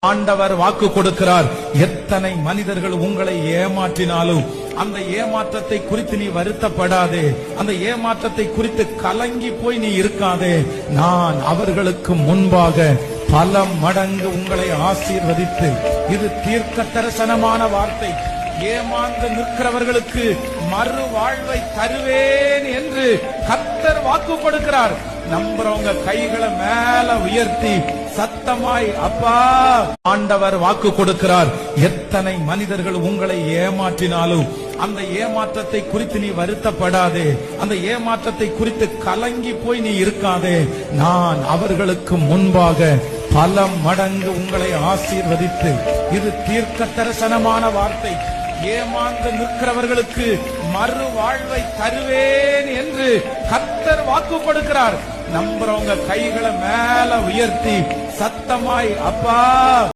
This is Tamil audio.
ஆண்டவர் வாக்கு கொடுக்கிறார். எத்தனை மனிதர்கள் உங்களை ஏமாற்றினாலும் அந்த ஏமாற்றத்தை குறித்து நீ வருத்தப்படாதே, அந்த ஏமாற்றத்தை குறித்து கலங்கி போய் நீ இருக்காதே. நான் அவர்களுக்கு முன்பாக பல மடங்கு உங்களை ஆசீர்வதித்து, இது தீர்க்க தரிசனமான வார்த்தை, ஏமாந்து நிற்கிறவர்களுக்கு மறு வாழ்வை தருவேன் என்று கர்த்தர் வாக்கு கொடுக்கிறார். நம்புறவங்க கைகளை மேல உயர்த்தி சத்தமாய் அப்பா, ஆண்டவர் வாக்கு கொடுக்கிறார். எத்தனை மனிதர்கள் உங்களை ஏமாற்றினாலும் அந்த ஏமாற்றத்தை குறித்து நீ வருத்தப்படாதே, அந்த ஏமாற்றத்தை குறித்து கலங்கி போய் நீ இருக்காதே. நான் அவர்களுக்கு முன்பாக பல மடங்கு உங்களை ஆசீர்வதித்து, இது தீர்க்க தரிசனமான வார்த்தை, ஏமாந்து நிற்கிறவர்களுக்கு மறு வாழ்வை தருவேன் என்று கர்த்தர் வாக்கு கொடுக்கிறார். நம்புறவங்க கைகளை மேல உயர்த்தி சத்தமாய் அப்பா.